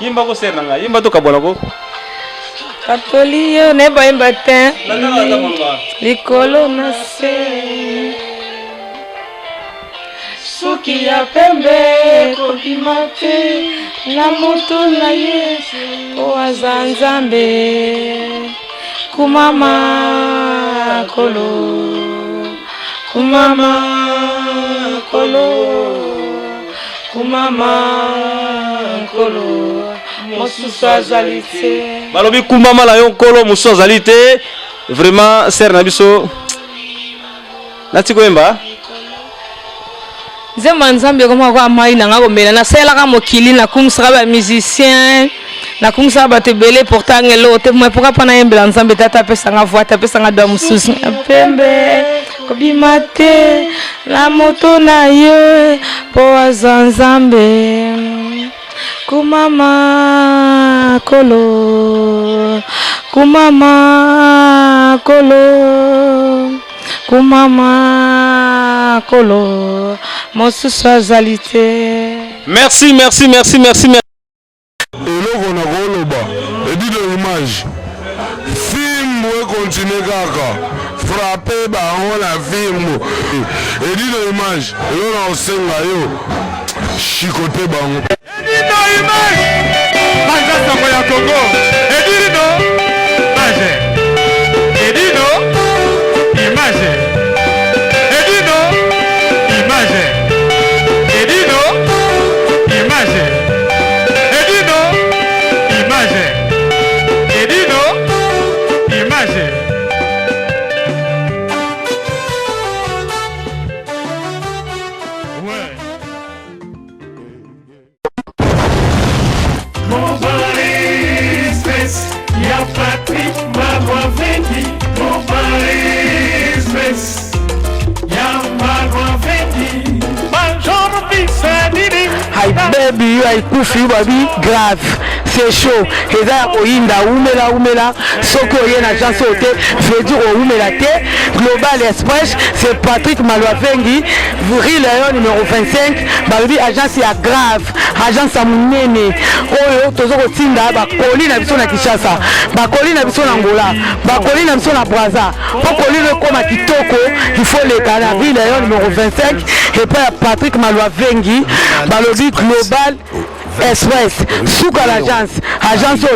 Yimba ko ser nanga, yimba to kabola ko. Katoliyo ne bayimba te. Likolo na se. Suki ya pembe kobima te. Na moto na Yesu oaza Nzambe. Kumama kolo. Kumama kolo. Kumama kolo mosusu azali te. Balobi kumama la yo kolo mosusu azali te. Vraiment ser na biso nati koyemba Nzemba Nzambe koma kwa mai na ngako mbela na sela ka mokili na kumsaka ba musicien na kumsaka ba tebele pourtant ngelo te moi pourquoi pas na yembela Nzambe tata pesa nga voix ta pesa nga do mosusu pembe kobima te la moto na yo po Nzambe kumama kolo kumama kolo kumama kolo mosusu azali te. Merci. Eloko na koloba edit de image film we continue kaka frapper bango na film edit de image eloko na osenga yo chicote bango edit de image manja sango ya Congo edit no image edit no image edit no image edit no image baby you haikufi babi grave c'est chaud eza ya koyinda umela soki oye na chance ote veut dire oumela te. Global Express c'est Patrick Malwavengi Rue Lion numéro 25 babi agence ya grave agence ya munene oyo tozo kotinda bakoli na biso na Kinshasa bakoli na biso na Angola bakoli na biso na Brazza pokoli le koma kitoko il faut le kana Rue Lion numéro 25 et pas Patrick Malwavengi balobi Global Express suka l'agence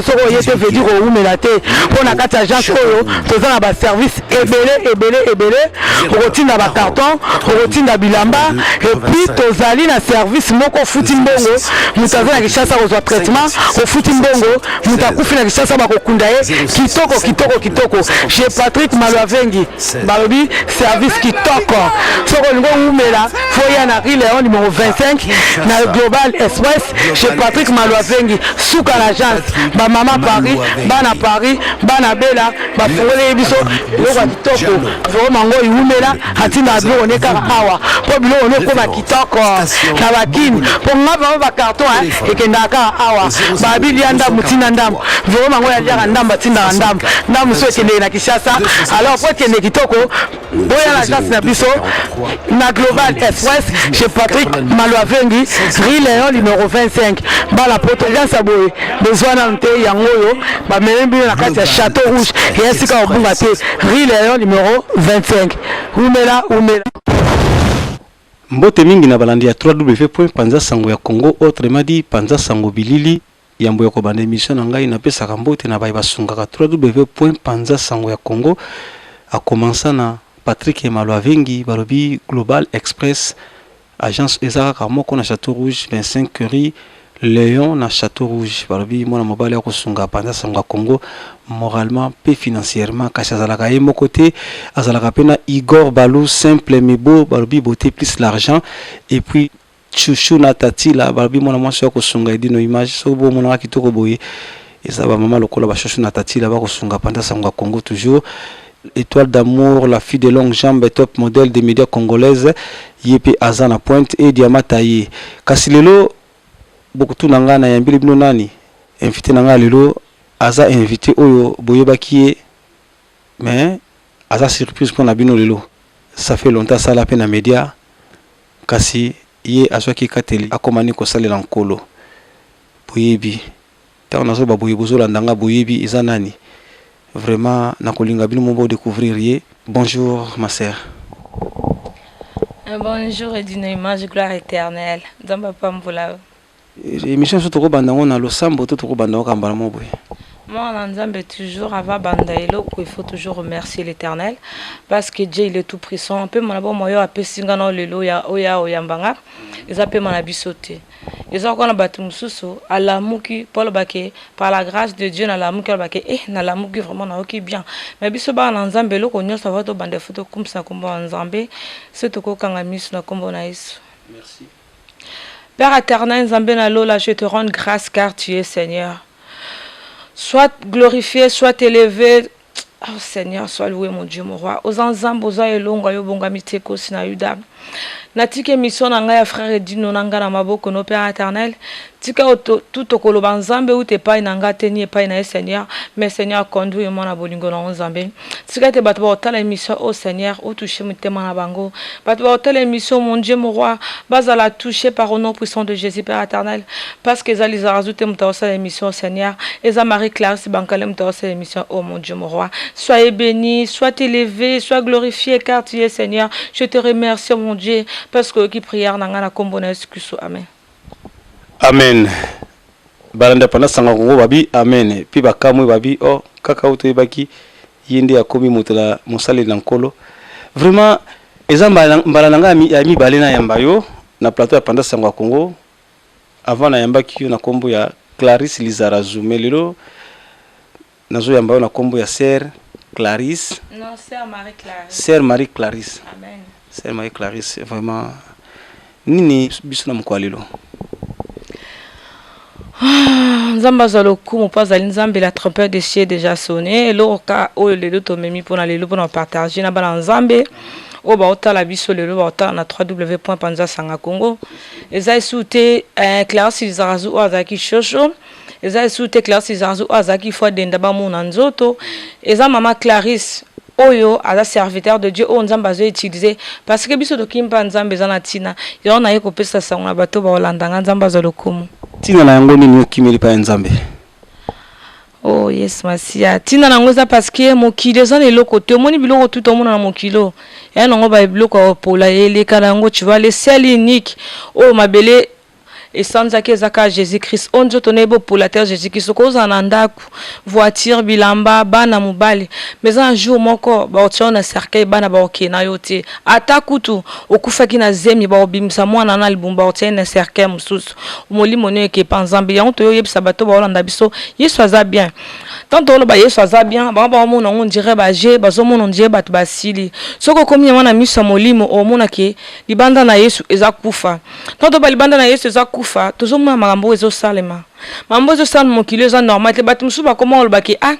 soko yete veut dire oumela te pona kati agence oyo toza na ba service ebele okotinda ba carton okotinda bilamba et puis tozali na service moko futi mbongo mutaza na Kinshasa kozwa traitement ofuti mbongo mutakufi na Kinshasa bakokunda ye kitoko chez Patrick Malwavengi balobi service kitoko soko lingo oumela foya na Rue Lion numéro 25 na Global Express chez Patrick Malwavengi suka l'agence ba mama Paris bana bela ba fongole biso loko kitoko vraiment ngo iumela hatinda bilo ne kaka awa po bilo ne ko ba kitoko na bakini po ngaba ba carton ekenda ka awa ba bilianda mutina ndam vraiment ngo ya ndamba tinda ndam so ekende na Kinshasa alors po ekende kitoko boya l'agence na biso na Global Express chez Patrick Malwavengi Rue Lion numéro 25 bala potagance boye besoin na nte yangoyo ba membi na kati ya Château Rouge et esika obunga te Rue Lion numéro 25 umela mbote mingi na balandi ya 3w.panza sango ya Congo autrement dit panza sango bilili yambo ya kobanda émission na ngai na pesa ka mbote na bayi basungaka 3w.panza sango ya Congo a commencé na Patrick Malwavengi balobi Global Express agence ezaka moko na Château Rouge 25 Rue Lion na Château Rouge balobi mona mobali ya kosunga panza sango ya Congo moralement pe financièrement kasi azalaka ye moko te azalaka pena Igor Balou simple mais beau balobi beauté plus l'argent et puis chouchou na tati la balobi mona mwasi ya kosunga edino image so bo mona kitoko boye eza ba mama lokola ba chouchou na tati la ba kosunga panza sango ya Congo toujours étoile d'amour la fille de longue jambe top modèle des médias congolaises yepe azana pointe et diamataye kasi lelo beaucoup nanga na yambili bino nani invité nanga lelo aza invité oyo boyebaki mais aza surprise pour na bino lelo ça fait longtemps ça la peine na média kasi ye azwaki kateli akomani kosalela nkolo boyebi ntango nazoba boye bozolanda nga boyebi eza nani vraiment nakolinga bino mo découvrir ye. Bonjour ma sœur. Bonjour et d'une image gloire éternelle Nzambe pambola émission so tokobanda ngo na losambo to tokobanda ngo kambala mo boye. Moi, en Nzambe, toujours avant Bandaïlo, il faut toujours remercier l'Éternel parce que Dieu il est tout puissant. Un peu mon abon moyo a pesinga no lelo ya oya oyambanga. Ils appellent mon abisoté. Ils ont qu'on a battu mususu à la muki Paul Baké par la grâce de Dieu na la muki Baké na la muki vraiment na ok bien. Mais biso ba na Nzambe lo konyo ça va to bande photo comme ça comme Nzambe c'est to ko kanga misu na kombo na Yesu. Merci. Père éternel Nzambe na lola je te rends grâce car tu es Seigneur. Soit glorifié, soit élevé. Oh Seigneur, sois loué mon Dieu, mon roi. Aux ensembles, aux aïlonga, yo bonga miteko sinayuda. Natike mission nanga ya frère Edino nanga na maboko no Père éternel. Tika tout okoloba nzambe ou te pai nanga teni pai na Seigneur, mais Seigneur conduit moi na bolingo na nzambe. Tika te batba otala émission au Seigneur, au toucher mutema na bango. Batba otala émission mon Dieu mon roi, bazala touché par au nom puissant de Jésus Père éternel, parce que za les azoute muta osala émission au Seigneur, et za Marie Clarisse bankale muta osala émission oh mon Dieu mon roi. Soyez béni, sois élevé, sois glorifié car tu es Seigneur. Je te remercie mon Dieu parce que qui prière nanga na kombo na Yesu Kristo. Amen. Amen. Balanda pana sanga kongo babi amen. Pi bakamwe babi oh kaka uto ebaki yende akomi mutala musali na nkolo. Vraiment ezamba mbalanga ya mi balena yamba yo na plateau ya panda sanga Kongo avant na yamba ki na kombo ya Clarisse Lizarazu melelo nazo yamba na kombo ya Sœur Clarisse. Non, Sœur Marie Clarisse. Sœur Marie Clarisse. Amen. Sœur Marie Clarisse vraiment nini biso na mkwalelo. Nzamba zaloku mo pas ali nzambe la trompette de ciel déjà sonné lo ka o le lo to memi pona le lo pona partager na bana nzambe o ba otala biso le lo ba otala na www.panzasangakongo eza soute Clarisse Lizarazu o azaki shosho eza soute Clarisse Lizarazu o azaki fo denda ba mona nzoto eza mama Clarisse oyo aza serviteur de Dieu o nzamba zo utiliser parce que biso to kimpa nzambe za na tina yo na yeko pesa sango na bato ba olanda nzamba zalokumu tina na yango nini okimeli pa nzambe. Oh yes masia tina na ngoza parce que mokili eza na eloko te omoni biloko tout omona na mokilo ya nango ba biloko pola eleka na yango tu vois le seul unique o mabele esanzaki ezaka Jésus-Christ on nzoto na ebo pour la terre Jésus-Christ koza na ndaku voiture bilamba bana mobali mais un jour moko ba otio na cercueil bana ba okena yo te ata kutu okufaki na zemi ba obimisa mwana na libumba otio na cercueil mususu molimo ne ke panzambe ya onto yo yebisa bato ba olanda biso Yesu aza bien tant to lo ba Yesu aza bien ba mona on dirait ba je bazo mona on dirait bato basili soko komi mwana miso molimo o mona ke libanda na Yesu eza kufa tant to ba libanda na Yesu eza kufa toujours moi makambo ezo salema mambo ezo salema mokili eza normal te bato musu ba comment olobaki ah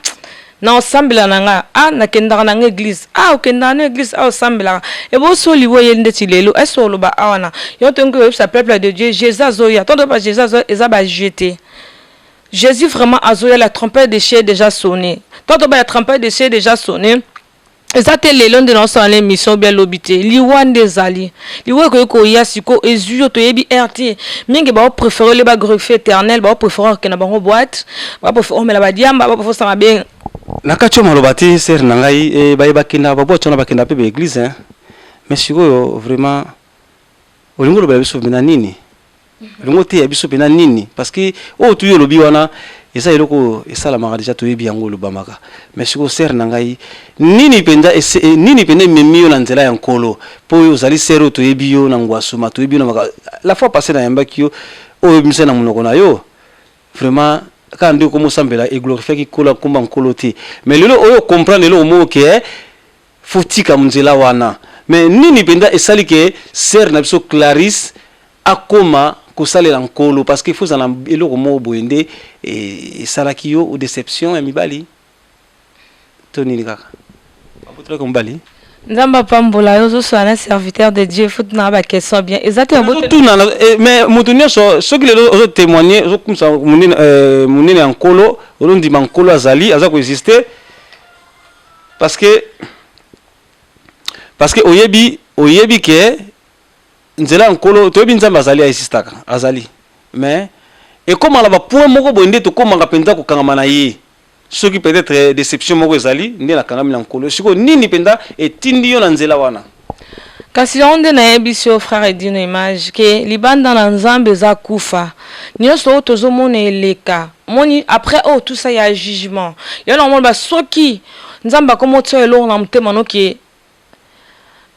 na osambela nanga ah na kendaka na église ah okenda na église ah osambela e bo so liwo yende ti lelo eso oloba awana yo tongo yebisa peuple de Dieu Jésus azoya tonto ba Jésus eza ba jeté Jésus vraiment azoya la trompette de Dieu déjà sonné tonto ba la trompette de Dieu déjà sonné. Ezate lelo nde na sala émission bien lobité liwande zali liwe ko ya siko ezuyo to yebi RT mingi ba préférer le ba greffer éternel ba préférer que na bango boîte ba préférer mela ba diamba ba préférer sama bien nakacho malobati ser nangai ba bakina ba bocho na bakina pe église hein mais siko vraiment olingo lo ba biso bina nini olingo te ya biso bina nini parce que o tu yo lobi wana esa eloko esala manga déjà to yebi yango lo bamaka mais siko ser nangai nini penda nini penda memio na nzela ya nkolo po yo zali sero to yebi yo na ngwasuma to yebi na maka la fois passée na yamba kiyo o mise na munoko na yo vraiment quand Dieu commence à me glorifier qui kola komba nkolo te mais lelo oyo comprendre lelo mo ke fotika munzela wana mais nini penda esali ke ser na biso Clarisse akoma kosalela nkolo parce qu'il faut ça na eloko mo boende et salaki yo ou déception ya mibali toni kaka apotre ko mbali nzamba pambola yo zo so un serviteur de Dieu faut na ba question bien exactement tout na mais mutunyo so ki lelo zo témoigner zo comme ça munene nkolo olondi mankolo azali aza ko exister parce que oyebi ke nzela nkolo toyebi nzambe azali aisistaka azali mais ekomala bapoint moko boye nde tokomaka mpenza kokangama na ye soki peut-être déception moko ezali nde nakangami na nkolo sikoyo nini mpenza etindi yo na nzela wana kasi onde nayebi si yo frère edino image ke libanda na nzambe eza kufa nyonso oyo tozomona eleka moni après oh tout ça ya jugement yo na mona soki nzambe akomi otia eloko na motema noki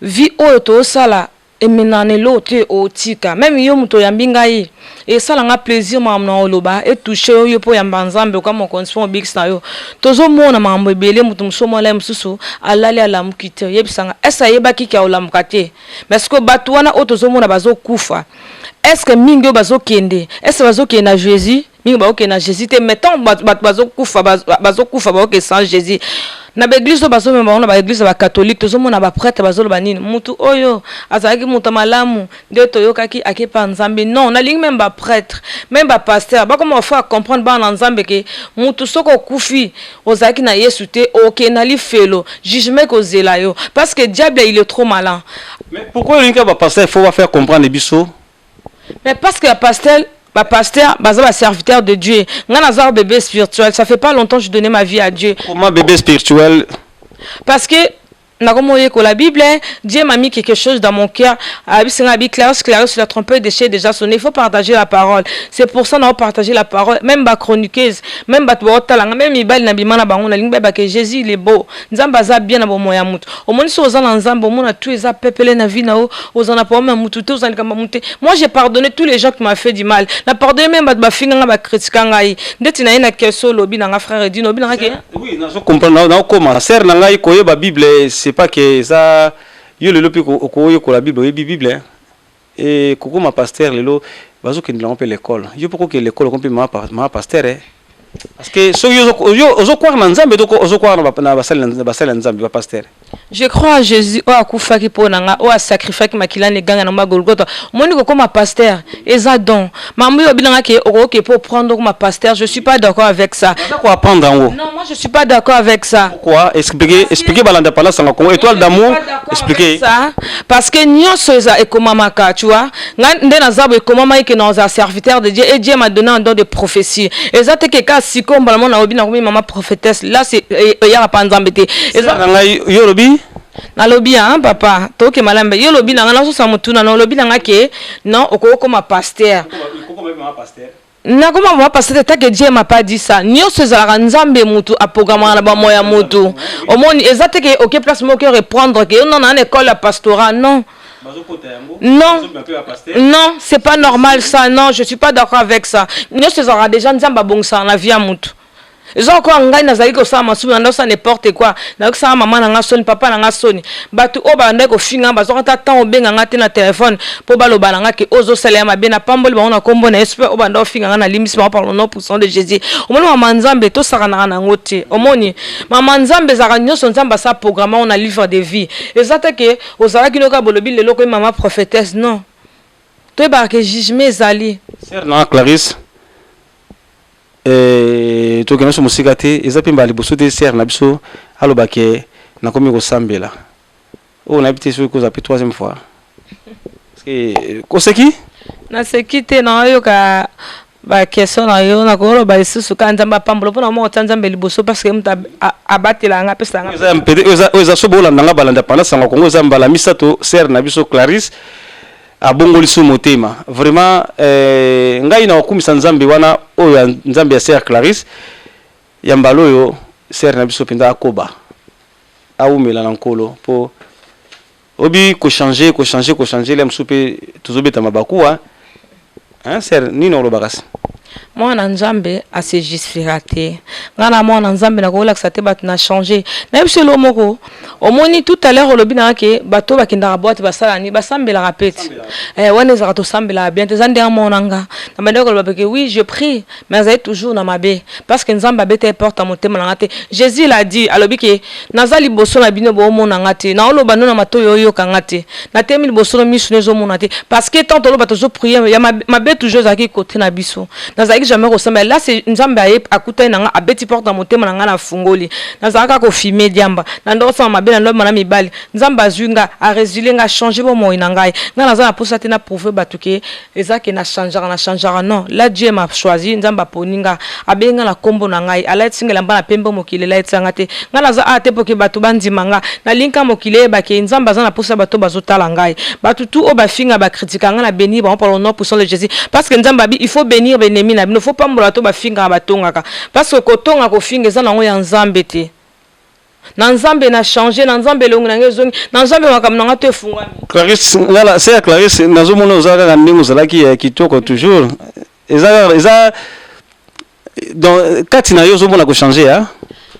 vi oyo tozosala emenanelo te otika même yo moto oyambi ngai esalanga plaisir makambo na oloba etouche oyo mpo yamba nzambe oka mokondition obikisi na yo tozomona makambo ebele moto mosusu omona ye mosusu alali alamuki te oyebisanga ese ayebaki ke olamuka te mais sikoyo bato wana oyo tozomona bazokufa estce mingi oyo bazokende ese bazokende na jésus mingi bazokende na jésus te mais tant bato bazokufa bazoke sans jésus na baeglise oyo bazomema bango na baeglise ya bakatholike tozomona baprêtre bazoloba nini mutu oyo azalaki moto malamu nde toyokaki akepa nzambe non nalingi meme baprêtre meme bapaster bakoma bafo comprendre bana na nzambe ke mutu soki okufi ozalaki na yesu te okende na lifelo jugement ekozela yo parce que diable il est trop malin. Mais pourquoi olingi bapaster il faut bafaire comprendre biso? Mais parce que la pasteur, baza serviteur de Dieu. Ngana zar bébé spirituel. Ça fait pas longtemps que je donnais ma vie à Dieu. Comment bébé spirituel? Parce que la Bible, Dieu m'a mis quelque chose dans mon cœur. Clarisse, la trompette des déchets déjà sonné. Il faut partager la parole. C'est pour ça qu'on a partagé la parole. Même ma chroniqueuse, même même Ibal Nabimana Bangon, la ligne que Jésus il est beau. Nzambaza bien à bon moyen mout. Au moins si aux Nzambe, au moins tous les appelés na vie nao, aux en apports même moutou, aux en monté. Moi j'ai pardonné tous les gens qui m'ont fait du mal. Na pardonné même ba finga ba critiquangai. Ndeti na ina keso lobi na frère et dino bi na ke. Oui, na so comprendre na comment sert na ngai koye ba Bible c'est pas que ça yo lelo pe ko ko la Bible yebi Bible et koko ma pasteur lelo bazo ke ndila pe l'école yo poko ke l'école ko pe ma pasteur parce que so yo ozo croire na nzambe doko ozo croire na basala nzambe ba pasteur. Je crois à Jésus o akufa ki ponanga o a sacrifice ki makila ne ganga na magolgota moni ko comme pasteur eza don mamu yo bilanga ke o ke pour prendre comme pasteur je suis pas d'accord avec ça. Quoi apprendre en haut? Non, moi je suis pas d'accord avec ça. Pourquoi? Expliquer balanda pendant ça comme étoile d'amour expliquer ça parce que nyonso eza ekomamaka tu vois nde na zabo ekomama ke na za serviteur de Dieu et Dieu m'a donné un don de prophétie eza te ke ka sikomba la mona obi na komi maman prophétesse là c'est ya pa nzambe te eza yo lobi na lobi hein papa toke malambe yo lobi na ngana so sa mutuna na lobi na ke non okoko ma pasteur na koma ma pasteur ta que Dieu m'a pas dit ça nyonso ezalaka nzambe mutu apogama na ba moya mutu omoni eza te ke OK place mo ke reprendre que non na école pastorat non. Non, non, c'est pas normal ça. Non, je suis pas d'accord avec ça. Nous sommes déjà nzamba bongsa na vie à mutu. Ils ont encore ngai nazali ko sa masu na ça n'importe quoi. Na ko sa maman na ngasoni papa na ngasoni. Batu o ba ndeko finga ba zo ta temps obenga ngate na téléphone po ba lo balanga ke ozo sala ma be na pamboli ba ona kombo na espère o ba ndo finga na limisi ba parle 9% de Jésus. Omoni mama nzambe to saka na ngote. Omoni mama nzambe zaka nyoso nzamba sa programme on a livre de vie. Ezata ke ozala kinoka bolobi lelo ko mama prophétesse non. To ba ke jugement zali. Sœur na Clarisse to kena so musika te ezapi mbali boso te ser na biso aloba ke na komi ko sambela o na bité so ko za 3e fois parce que ko seki na sekite na yo ka ba question na yo na ko ba isusu ka nzamba pambulo pona mo tsanzambe liboso parce que mta abatela nga pesa nga eza mpede eza so bolanda nga balanda pana sanga kongo eza mbala misato ser na biso Clarisse abongoli su motema vraiment ngai na wakumisa nzambe wana oyo nzambe ya Sœur Clarisse ya mbalo yo Sœur na biso pinda akoba aumela na nkolo po obi ko changer la msupe tuzobeta mabakuwa hein Sœur nino lobakasi mwana nzambe ase justifiera te ngana mwana nzambe na kolakisa te bato na changer na biso lo moko omoni tout à l'heure olobi na ke bato bakindaka boîte basala ni basambela rapete wana ezaka tosambela bien te zande amonanga na bandeko loba ke oui je prie mais azali toujours na mabe parce que nzambe abeta porte motema na te Jésus il a dit alobi ke nazali boso na bino bo mona ngate na oloba no na matoyo oyo kangate na temi boso na misu nezo mona te parce que tant oloba tozo prier ya mabe toujours aki côté na biso nazali jamais ressemble là c'est nzambe a akuta na nga abeti porte motema na nga na fungoli nazalaka ko filmer diamba na ndo sa mabe mabe na ndoma na mibali nzamba azunga a résilé nga changer bo moi na ngai nga naza na posa te na prouver batuke ezaki na changer non là Dieu m'a choisi nzamba poninga abenga na kombo na ngai ala tsingela mbana pembe mokile la etsanga te nga naza ate poke batu bandimanga na linka mokile ba ke nzamba za na posa bato bazotala ngai batu tout o ba finga ba critiquer nga na bénir ba pour le nom pour son de Jésus parce que nzamba bi il faut bénir benemi na il faut pas mbola to ba finga batongaka parce que kotonga ko finga za nango ya nzambe te na nzambe na changer na nzambe longo na ngezongi na nzambe makamna nga te fungwami Clarisse ngala c'est Clarisse nazomona ozaka ka ndingo zalaki kitoko toujours eza dans katina yo zomona ko changer hein.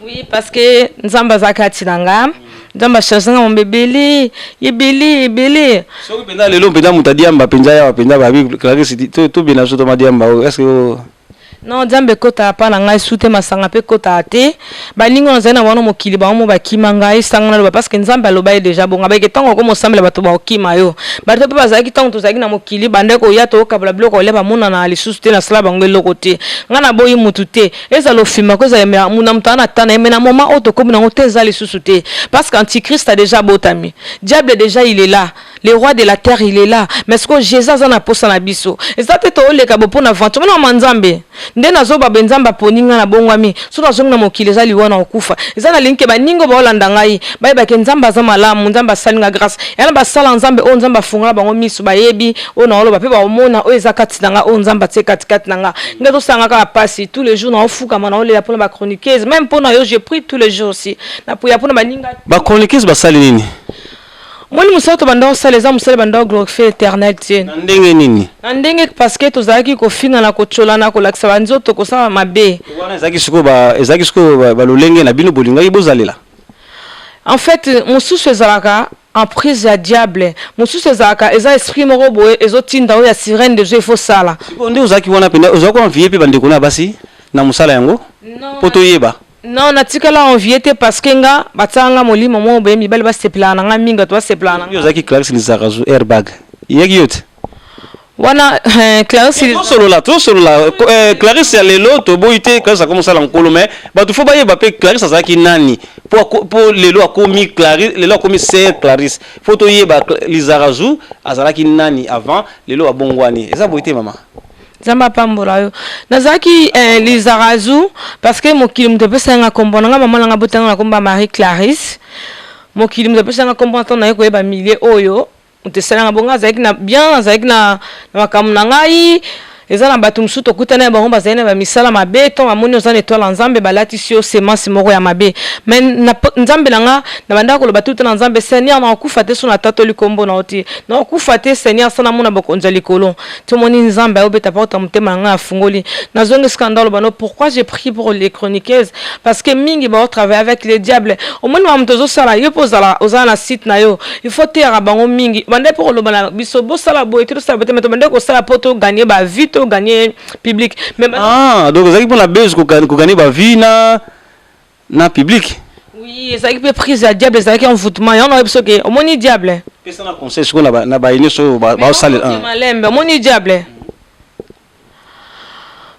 Oui parce que nzamba za katina nga nzamba changer nga mbebeli ibili so penda lelo penda mutadiamba penza ya penda babi Clarisse to bina so to madiamba est-ce que non nzambe kota pa na ngai sute masanga pe kota ate baningo na zana wana mokili ba mo bakima ngai sanga na parce que nzambe aloba déjà bonga ba ke tango ko mosambela bato ba okima yo bato pe bazaki tango to zaki na mokili bande ko ya to kabla bloko leba mona na lisusu te na sala bango loko te ngana boyi mutu te eza lo fima ko za ya muna mutana tana mais na moment auto comme na hote za lisusu te parce qu'antichrist a déjà botami diable déjà il est là le roi de la terre il est là mais ce que Jésus a na posa na biso ezate to le ka bopo na ventre na manzambe nde nazoba benzamba poninga na bongwami so nazonga na mokili ezali wana okufa ezana linke baningo baolanda ngai bayeba ke nzamba za malamu nzamba salinga grâce yana basala nzambe o nzamba fungala bango miso bayebi o na oloba pe baomona o ezakati nanga o nzamba tse kati nanga ngeto sanga ka pasi tous les jours na ofuka mana olela pona ba chroniqueuse même pona yo je prie tous les jours aussi na puya pona baninga ba chroniqueuse basali nini Moni musato banda osaleza musale banda glorifier éternel Dieu. Ndenge nini? Ndenge parce que tozaki ko finga na ko chola na ko lakisa banzoto ko sa mabe. Wana ezaki siko ba lolenge na bino bolinga ibozalela. En fait, mususu ezalaka en prise ya diable. Mususu ezalaka eza esprit moko boye ezotinda o ya sirène de Dieu faut sala. Siko nde ozaki wana penda ozako envier pe bande kona basi na musala yango? Non. Poto yeba. Non, natikala enviété parce que nga batanga molimo mo be mibali ba seplana nga minga to seplana. Yo zaki Clarisse ni zakazu airbag. Yegi yote. Wana Clarisse to solo la Clarisse ya lelo to boité quand ça commence à l'encolo mais ba tu faut ba yeba pe Clarisse zaki nani pour lelo akomi Clarisse lelo akomi c'est Clarisse. Faut to yeba Lizarazu azalaki nani avant lelo abongwani. Eza boité mama. Zamba pambola yo nazaki Lizarazu parce que mokili mtepesa nga kombona nga mama nga botanga komba Marie Clarisse mokili mtepesa nga kombona na yeko yeba milier oyo mtesala nga bonga zaki na bien zaki na makamuna ngai ezana batu msuto kutana ba ngomba zaina ba misala mabe to amoni ozana etoile nzambe balati sio semence moko ya mabe mais nzambe nanga na banda ko lo batu na nzambe seigneur na okufa te so na tato likombo na oti na okufa te seigneur sana mona bokonza likolo to moni nzambe obeta porta mutema nga afungoli na zonge scandale bano pourquoi j'ai prié pour les chroniqueuses parce que mingi ba travailler avec les diables au moins wa mtozo sala yo pozala ozana site na yo il faut terra bango mingi bande pour lo bana biso bo sala bo eto sala bote meto bande ko sala poto gagner ba vite gagner public mais donc ça qui pour la base ko gagner ba vie na public. Oui, ça qui peut prise à diable ça qui envoûtement on a besoin que au moni diable pesa na conseil ko na ba ini so ba sale malembe moni diable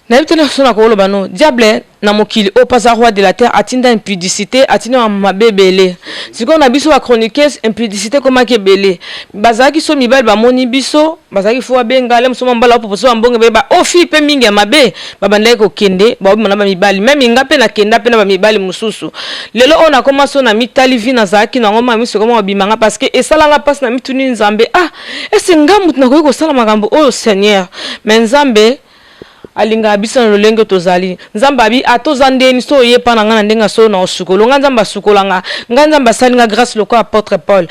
na bitena so na ko lo bano diable na mokili o pas roi de la terre atinda impudicité atinda mabebele siko na biso ba chroniqueuse impudicité koma ke belé bazaki so mibal ba moni biso bazaki fo bengale mso mbala po so mbonge beba o fi pe mingi ya mabe babandai ko kende ba mona ba mibali même ngape na kenda pe na ba mibali mususu lelo ona koma so na mitali vi na zaki na ngoma miso koma bimanga parce que esalanga passe na mituni nzambe ese ngamu na ko sala magambo o seigneur mais nzambe alinga bisa no lenge tozali nzamba abi atozandeni so yepa na ngana ndenga so na osukolo nzamba sukolanga nzamba salinga grâce loko apôtre Paul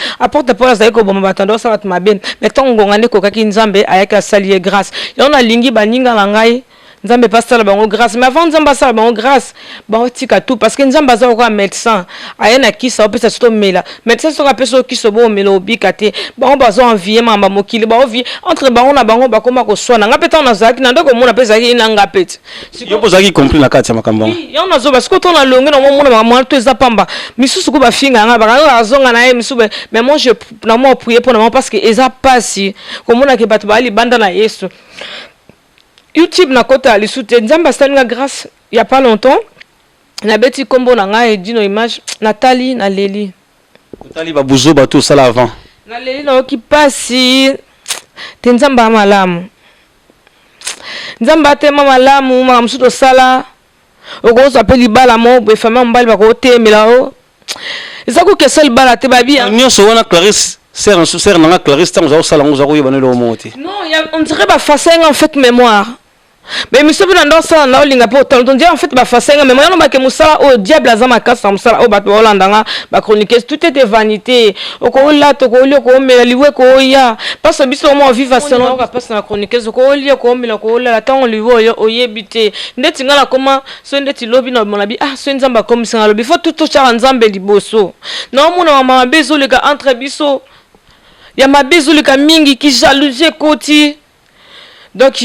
azali ko bomba batando sa bat maben mais tongo ngane ko kaki nzambe ayaka salier grâce yona lingi baninga na ngai nzambe pas sala bango grâce mais avant nzamba sala bango grâce ba tika tout parce que nzamba za ko médecin ayena kisa opesa to mela médecin so ka peso kiso bo mela obikate ba on bazo envier mamba mokili ba ovi entre bango na bango ba koma ko swana nga peta na zaki na ndoko mona pesa ki na nga pete yo pozaki compris na kati ya makambo yo na zo parce que to na longe na mona ba mona to ezapamba misusu ko ba finga nga ba zonga na ye misube mais moi je na moi prier pour moi parce que eza pasi ko mona ke batu ba li banda na Yesu YouTube na kota li soute nzamba salinga grâce il y a pas longtemps na beti kombo na nga edino image Nathalie na Leli Tali ba buzo ba tout ça là avant. Na leli na oki pasi te nzamba malamu. Nzamba te malamu makamsu to sala. Okozo apeli bala mo be fama mbali ba ko temela o. Ezako kesel bala te babi. Nyonso wana Clarisse sert nanga Clarisse tant za sala ngo za ko yebana lo moti. Non, on dirait ba façon en fait mémoire. Mais monsieur Binando ça na olinga po on dirait en fait ba façon mais moi non ba ke musala au diable azama kasa musala o bato holandanga ba chroniquer tout était vanité oko la to ko li ko mela liwe ko ya parce biso mo viva selon ka passe na chroniquer ko li ko mela ko la tant liwe o yebite ndeti ngala koma so ndeti lobi na mon abi so nzamba comme ça lobi faut tout cha nzambe liboso non mona mama bezo le ka entre biso ya mabezo le ka mingi ki jalousie koti donc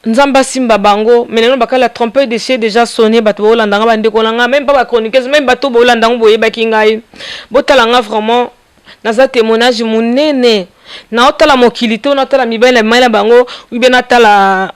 Nzamba simba bango meneno bakala trompeur de chez déjà sonné bato bolandanga bande kolanga même pas ba chroniqueuse même bato bolandanga boye bakingai botalanga vraiment naza témoignage munene na otala mokilito na otala mibele maila bango ubi na tala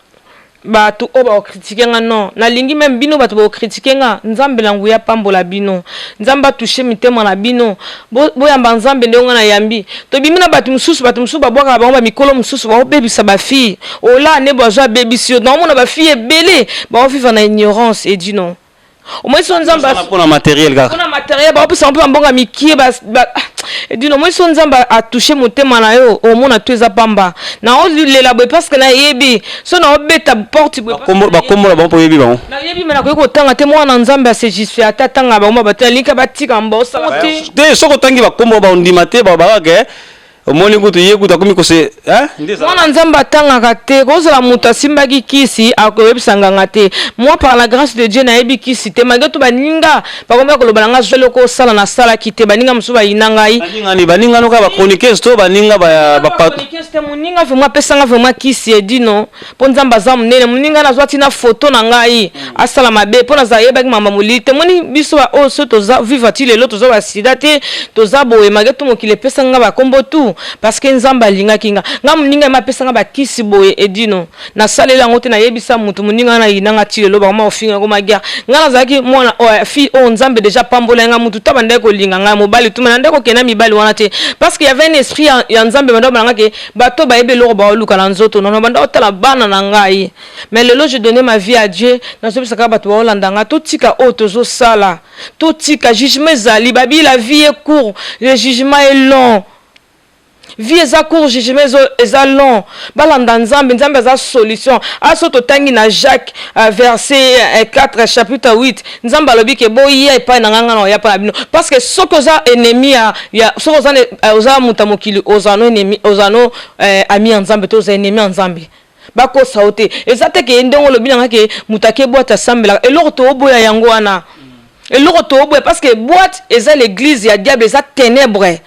bato oba critiquer nga non na lingi même bino bato ba critiquer nga nzambe langu ya pambola bino nzamba toucher mitema na bino boyamba nzambe ndonga na yambi to bimina bato mususu ba bwaka ba mikolo mususu ba bebisa ba fille ola ne bozo bebisio non mona ba fille belé ba vivre na ignorance et dit non au moins son nzamba pour na matériel ga pour na matériel ba opesa mpe mbonga mikie ba et dit non moi son nzamba a touché motema na yo au mona tueza pamba na o lela boy parce que na yebi so na obeta porte boy ba komola ba po yebi ba na yebi mena ko tanga te mwana nzamba se jisfe atatanga ba ba batalika batika mbosa te soko tangi ba komola ba ndima te ba ke omoni kutu yekuta komi kose mwana nzamba tanga te kozala muta simbaki kisi akoyebisanga ngate moi par la grâce de Dieu na yebi kisi te malgré tout baninga bakomba koloba nga zelo ko sala na sala kite baninga musu ba inangai baninga no ka ba chroniqueuse to baninga ba chroniqueuse te muninga vraiment pesanga vraiment kisi edi no po nzamba za munene muninga na zwati na photo na ngai asala mabe po na za yebaki mama mulite moni biso ba o so to za vivre ti lelo to za ba sida te to za boye malgré tout mokile pesanga ba kombo tout parce que nzamba linga kinga nga muninga mapesanga ba kisi boye edino na salela ngote na yebisa mutu muninga na inanga tilelo ba ma ofinga ko magia nga na zaki mwana fi o nzambe déjà pambola nga mutu tabanda ko linga nga mobali tumana ndeko kena mibali wana te parce qu'il y avait un esprit ya nzambe bando banga ke bato ba yebe loko ba luka na nzoto non banda otala bana na ngai mais lelo je donnais ma vie à Dieu na so bisaka bato ba olandanga to tika o tozo sala to tika jugement zali babi la vie est court le jugement est long. Vie eza court jugement eza long balanda nzambe nzambe eza solution aso to tangi na Jacques verset 4 chapitre 8 nzambe alobi ke boya epai na nganga na ya pa bino parce que soko za ennemi ya soko za oza mutamokili ozano ennemi ozano ami nzambe to za ennemi nzambe bako saute ezate ke ndongo lobi na ke mutake boîte sambela eloko to boya yango wana eloko to boya parce que boîte eza l'église ya diable eza ténèbres.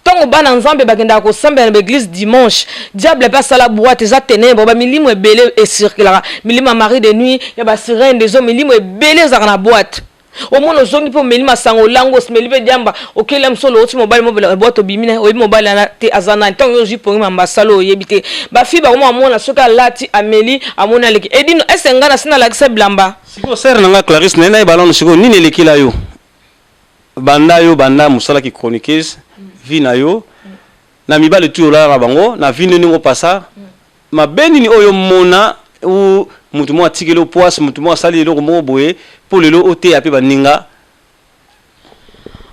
Tant que bana nzambe bagenda ko samba na église dimanche diable passe à la boîte eza ténèbres ba milimo ebele et circulara milimo mari de nuit ya ba sirène des hommes milimo ebele za na boîte au moins ozongi po milimo sango lango smelibe diamba okele msolo oti mobile mobile boîte obimina oyi mobile na te azana tant yo jipo ma mbasalo yebite ba fi ba mo amona soka lati Amélie amona leki edino esenga na sina la kisa blamba siko ser nanga Clarisse nena balon siko nini lekila yo banda musala ki chroniqueuse vina yo na mibale tu ola na bango na vino ningo pasa mabeni ni oyo mona u mutu mo atikelo poas mutu mo asali eloko mo boye pour lelo ote ape baninga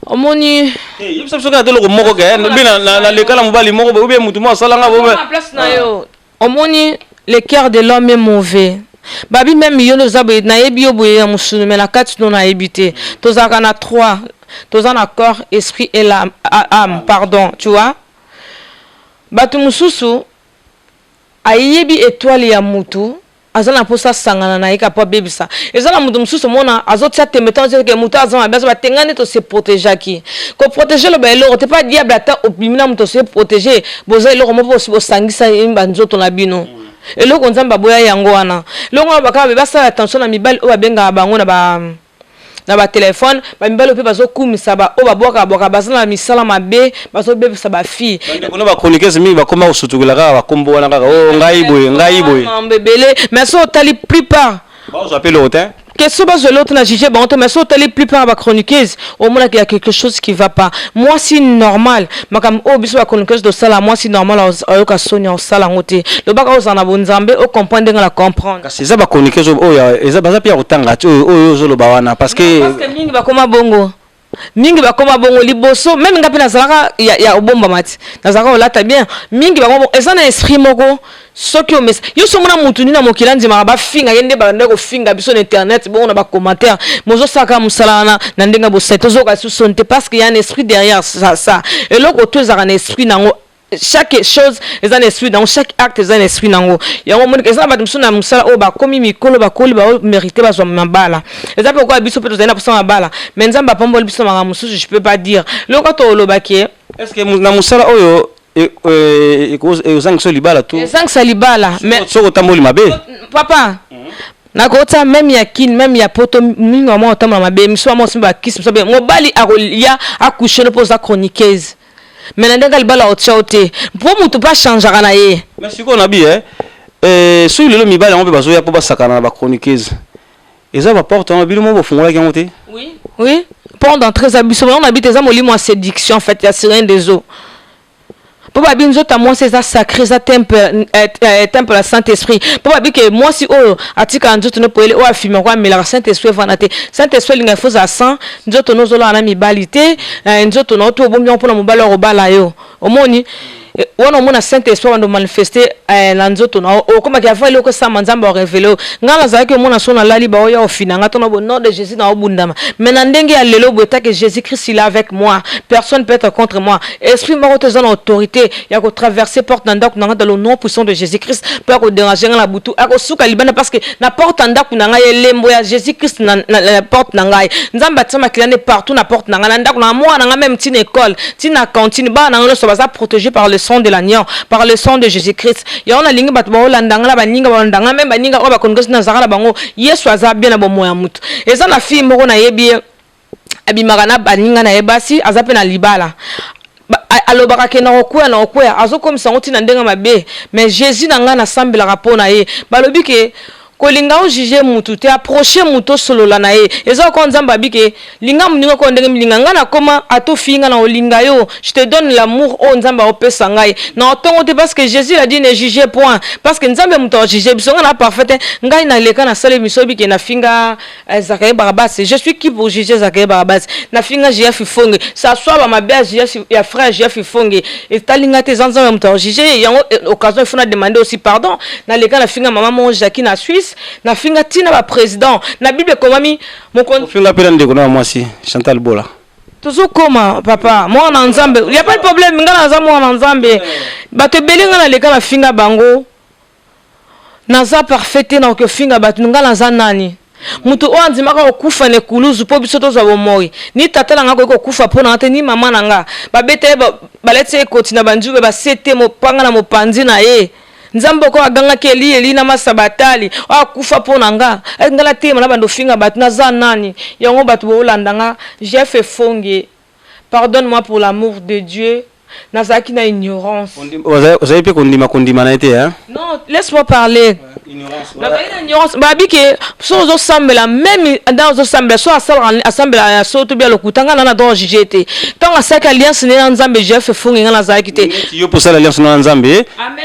omoni yebisa soka na eloko moko ke na lekala mobali moko boye ube mutu mo asala nga boye place na yo omoni le cœur de l'homme est mauvais. Babi même yono zabe na yebi yo boye ya musunu mais la kati no na yebite tozaka na 3 tozana na corps esprit et l'âme pardon tu vois batu mususu ayebi étoile ya mutu azana posa sangana na yeka po bebisa ezala mutu mususu mona azotia temetan ke mutu azana bazo batengane to se protéger ki ko protéger le belo te pas diable ata opimina mutu se protéger boza eloko mo po sangisa imba nzoto na bino eloko nzamba boya yango wana longo baka be basa attention na mibali o babenga bango na ba téléphone ba mibali pe bazo kumisa ba o baboka boka bazana misala mabe bazo bebisa ba fille ndeko ba chroniqueuse mi ba koma usutukula ka ba kombo wana ka o ngai boye mbebele mais so tali plupart ba zo appelle hôtel question bas de l'autre n'a jugé bon mais sur télé plus par chroniqueuse au moins il y a quelque chose qui va pas moi c'est normal ma comme au biso la chroniqueuse de ça moi c'est normal au ka sonia au sala ngote le baka aux en abonzambe au comprendre la comprendre c'est ça ba chroniqueuse oh eza baza pia otanga oh zo lo bawana parce que mingi ba koma bongo mingi ba koma bongo liboso même ngapi na zalaka ya obomba mati na zalaka olata bien mingi ba bongo eza na esprit moko soki o mes yo so mona mutu ni na mokilandi ma ba finga yende ba ndeko finga biso na internet bongo na ba commentaire mozo saka musala na ndenga bo seto zo ka sonte parce qu'il y a un esprit derrière ça et loko to za na esprit nango chaque chose est un esprit dans chaque acte est un esprit nango ya mo moni ça ba tumsuna musala o ba komi mikolo ba koli ba mériter ba zo mabala et ça pourquoi biso peut za na pour mabala mais nzamba pombo biso ma musu je peux pas dire loko to lo bakie est-ce que na musala oyo ezang solibala tout ezang solibala mais soko tamoli mabe papa na kota même ya kin même ya poto mingi wa mo tamala mabe miso mo simba kiss so be mobali akolia akoucher no posa chroniqueuse mais ndenga libala otchaote pour mutu pas changer kana ye mais siko na bi sur le mibala on peut bazoya po basakana ba chroniqueuse eza ba porte on bilo mo bofungola ki ngote oui pendant très abisso on habite za molimo à séduction en fait il y a sirin des eaux Papa bien nzota moi c'est ça sacré ça temple temple Saint-Esprit papa bien que moi si oh atika nzoto no poele o afirmer quoi mais la Saint-Esprit vanate Saint-Esprit linga faut za 100 nzoto no zola na mibalité nzoto no to bombi on pona mobala robala yo omoni wana mona Saint-Esprit va nous manifester na nzoto na o comme qu'il a fallu que ça manzamba révéler ngala za que mona sona lali ba oya ofinanga to no bon nom de Jésus na obundama mais na ndenge ya lelo bota que Jésus-Christ il est avec moi personne peut être contre moi esprit moko te zona autorité ya ko traverser porte ndako na dans le nom puissant de Jésus-Christ pour ko déranger la butu ako suka libana parce que na porte ndako na ngai lembo ya Jésus-Christ na porte na ngai nzamba tsama kilane partout na porte na ngai ndako na moi na même petite école tina cantine ba na ngolo so ba protégé par le sang de l'agneau par le sang de Jésus-Christ ya on a lingi bat ba olandanga la baninga ba ndanga même baninga o ba kongosi na zakala bango Yesu aza bien na bomo ya mutu eza na fille moko na yebi abimaka na baninga na yebasi aza pe na libala alobaka ke na okuya azokomisa ngo tina ndenga mabe mais Jésus na nga na sambela rapona ye balobi ke kolinga o juger mutu te approcher mutu solo la na ye ezo ko nzamba bike linga muninga ko ndenge milinga ngana koma atofinga na olinga yo je te donne l'amour o nzamba opesa ngai na otongo te parce que Jésus a dit ne juger point parce que nzambe mutu o juger biso na parfait ngai na leka na sale misobi ke na finga Zakaye Barabas je suis qui pour juger Zakaye Barabas na finga Jeff Fonge ça soit ba mabia ya frère Jeff Fonge et talinga te nzambe mutu o juger yango occasion il faut na demander aussi pardon na leka na finga maman mon Jackie na Suisse na finga tina ba président na bible komami mon finga pela ndeko na mwasi Chantal Bola toujours comment papa moi na nzambe il y a pas de problème ngana za moi na nzambe bato belinga na leka na finga bango na za parfaite na ko finga bato ngana za nani mutu o andimaka okufa ne kuluzu po biso tozwa bomoi ni tata nanga ko kufa po na te ni mama nanga babete baletse ekoti na banjube ba sete mopanga na mopanzi na ye nzambo ko aganga ke eli na masabatali akufa pona nga ngala tema na bando finga batu na za nani yango batu bo landanga j'ai fait fonge pardonne-moi pour l'amour de Dieu nazaki na ignorance vous avez pu kondima na été hein non laisse-moi parler ignorance babi ke so zo sambela même dans zo sambela so asambela so to bien le kutanga na do jijete tant asaka alliance ne nzambe j'ai fait fonge ngala zaki te yo pour ça l'alliance na nzambe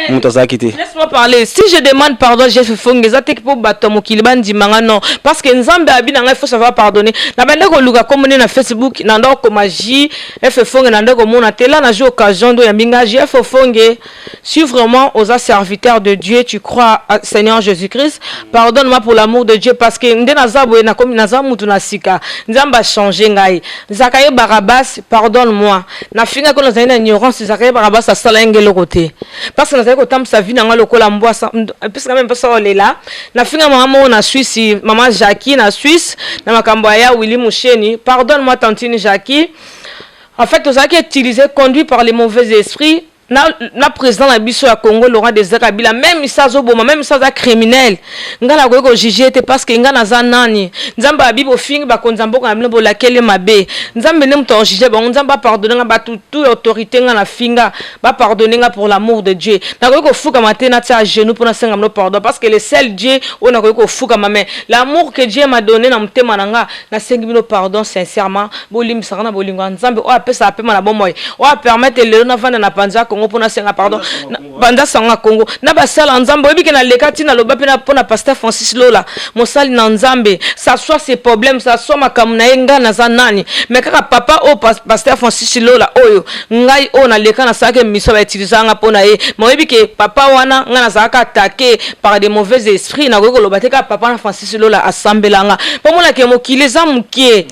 muta zaki te laisse-moi parler si je demande pardon j'ai fait fonge zate ke po bato mokiliba ndimanga non parce que nzambe abina nga il faut savoir pardonner na bande ko luka comme na Facebook na ndo ko magie fait fonge na ndo ko mona tela na jo occasion de yambinga j'ai fait fonge si vraiment aux serviteurs de Dieu tu crois à Seigneur Jésus-Christ pardonne-moi pour l'amour de Dieu parce que ndena zabo na comme naza mutu na sika nzamba changer ngai Zakaye Barabas pardonne-moi na finga ko na ignorance Zakaye Barabas ça sala ngelo côté parce que na ko tam sa vie na ngalo ko la mbwa parce que même pas ça là na finga maman na Suisse maman Jackie na Suisse na makambo ya Willy Musheni pardonne-moi tantine Jackie en fait, tout ça qui est utilisé, conduit par les mauvais esprits, na président na biso ya Congo Laurent Désiré Kabila même ça zoboma même ça za criminel ngana ko juger te parce que ngana za nani nzamba abibo fingi ba konzambo ka mlembo lakele mabe nzambe ne mto juger ba nzamba pardonner nga ba toute autorité ngana finga ba pardonner nga pour l'amour de Dieu na ko fuka matena tia genou pour na senga mno pardon parce que le seul Dieu on a ko fuka mame l'amour que Dieu m'a donné na mtema nanga na sengi mno pardon sincèrement bolim sarana bolingo nzambe o apesa apema na bomoy o permettre le na vanda na panza Congo pour na senga pardon banda sanga Congo na basala nzambe obiki na lekati na loba pena pona pasteur Francis Lola mosali na nzambe ça soit ses problèmes ça soit makamuna enga na za nani mais kaka papa o pasteur Francis Lola oyo ngai o na leka na sake miso ba utilisanga pona ye moyebike papa wana nga na saka attaqué par des mauvais esprits na ko loba te ka papa na Francis Lola asambelanga pomona ke mokile za mukie